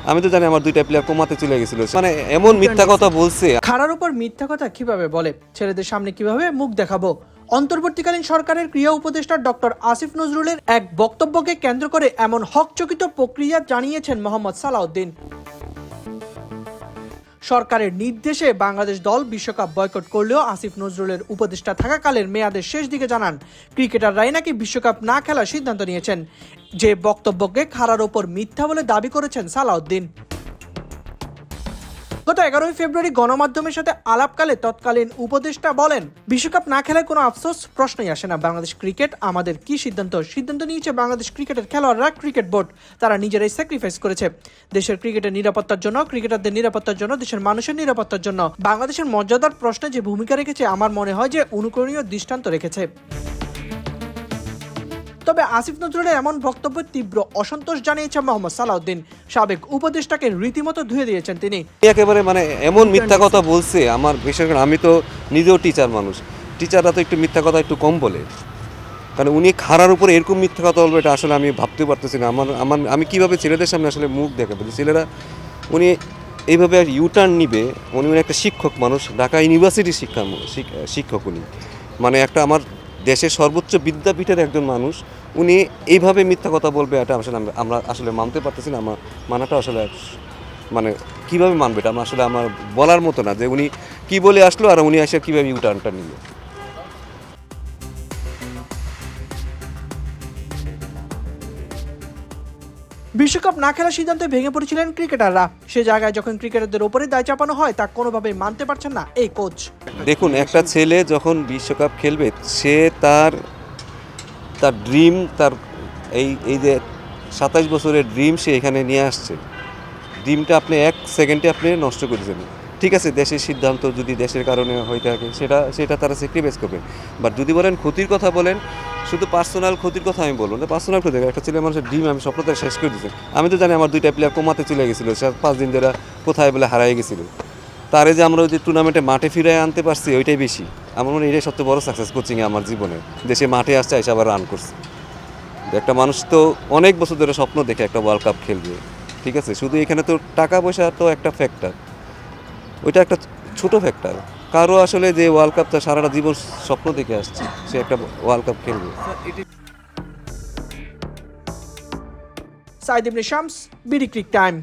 আমি তো জানি আমার 2টা প্লেয়ার কোমাতে চলে গেছিল, মানে এমন মিথ্যা কথা বলছে। খাড়ার উপর মিথ্যা কথা কিভাবে বলে, ছেলেদের সামনে কিভাবে মুখ দেখাবো? অন্তর্বর্তীকালীন সরকারের ক্রীড়া উপদেষ্টা ডক্টর আসিফ নজরুলের এক বক্তব্যকে কেন্দ্র করে এমন হকচকিত প্রক্রিয়া জানিয়েছেন মোহাম্মদ সালাউদ্দিন। সরকারের নির্দেশে বাংলাদেশ দল বিশ্বকাপ বয়কট করলেও আসিফ নজরুলের উপদেষ্টা থাকাকালের মেয়াদের শেষ দিকে জানান ক্রিকেটাররাই নাকি বিশ্বকাপ না খেলার সিদ্ধান্ত নিয়েছেন, যে বক্তব্যকে খাড়ার ওপর মিথ্যা বলে দাবি করেছেন সালাউদ্দিন। গত 11 ফেব্রুয়ারি গণমাধ্যমের সাথে আলাপকালে তৎকালীন উপদেষ্টা বলেন, বিশ্বকাপ না খেলায় কোনো আফসোস প্রশ্নই আসে না। বাংলাদেশ ক্রিকেট আমাদের কি সিদ্ধান্ত নিয়েছে বাংলাদেশ ক্রিকেটের খেলোয়াড়রা, ক্রিকেট বোর্ড তারা নিজেরাই স্যাক্রিফাইস করেছে দেশের ক্রিকেটের নিরাপত্তার জন্য, ক্রিকেটারদের নিরাপত্তার জন্য, দেশের মানুষের নিরাপত্তার জন্য। বাংলাদেশের মর্যাদার প্রশ্নে যে ভূমিকা রেখেছে আমার মনে হয় যে অনুকরণীয় দৃষ্টান্ত রেখেছে। তবে আসিফ নজরুলের এমন বক্তব্যে তীব্র অসন্তোষ জানিয়েছেন মোহাম্মদ সালাউদ্দিন। সাবেক উপদেষ্টাকে রীতিমতো ধুয়ে দিয়েছেন তিনি। একেবারে মানে এমন মিথ্যা কথা বলছে, আমার বিশেষ করে আমি তো নিজেও টিচার মানুষ, টিচাররা তো একটু মিথ্যা কথা একটু কম বলে, কারণ উনি খাড়ার উপরে এরকম মিথ্যা কথা বলবে এটা আসলে আমি ভাবতে পারতেছি না। আমি কীভাবে ছেলেদের সামনে আসলে মুখ দেখাবো? ছেলেরা উনি এইভাবে ইউটার্ন নিবে। উনি একটা শিক্ষক মানুষ, ঢাকা ইউনিভার্সিটির শিক্ষক উনি, মানে একটা আমার দেশের সর্বোচ্চ বিদ্যাপীঠের একজন মানুষ। উনি এইভাবে মিথ্যা কথা বলবে এটা আসলে আমরা আসলে মানতে পারতেছি না। আমার মানাটা আসলে মানে কীভাবে মানবে এটা আসলে আমার বলার মতো না, যে উনি কী বলে আসলো আর উনি এসে কীভাবে ইউটার্নটা নিল। বিশ্বকাপ না খেলার সিদ্ধান্তে ভেঙে পড়েছিলেন ক্রিকেটাররা। সে জায়গায় যখন ক্রিকেটারদের উপরে দায় চাপানো হয় তা কোনোভাবেই মানতে পারছেন না এই কোচ। দেখুন, একটা ছেলে যখন বিশ্বকাপ খেলবে, সে তার ড্রিম, তার এই যে 27 বছরের ড্রিম সে এখানে নিয়ে আসছে। ড্রিমটা আপনি 1 সেকেন্ডে আপনি নষ্ট করে দেবেন। ঠিক আছে, দেশের সিদ্ধান্ত যদি দেশের কারণে হয়ে থাকে সেটা তারা স্যাক্রিফাইস করবে। বাট যদি বলেন ক্ষতির কথা বলেন, শুধু পার্সোনাল ক্ষতির কথা আমি বলবো না। পার্সোনাল ক্ষতি, একটা ছেলে মানুষের ড্রিম, আমি স্বপ্নটা শেষ করে দিচ্ছি। আমি তো জানি আমার 2টা প্লেয়ার কোমাতে চলে গেছিলো, সে 5 দিন ধরে কোথায় বলে হারাই গেছিলো। তারে যে আমরা ওই যে টুর্নামেন্টে মাঠে ফিরে আনতে পারছি ওইটাই বেশি। আমার মনে হয় এটাই সবচেয়ে বড় সাকসেস কোচিংয়ে আমার জীবনে। দেশে মাঠে আসছে, এসে আবার রান করছে। একটা মানুষ তো অনেক বছর ধরে স্বপ্ন দেখে একটা ওয়ার্ল্ড কাপ খেলবে, ঠিক আছে। শুধু এখানে তো টাকা পয়সা তো একটা ফ্যাক্টর, ওইটা একটা ছোট ফ্যাক্টর। কারো আসলে যে ওয়ার্ল্ড কাপটা সারাটা জীবন স্বপ্ন দেখে আসছে, সে একটা ওয়ার্ল্ড কাপ খেলবে। সাইদ ইবনে শামস, বিডি ক্রিক টাইম।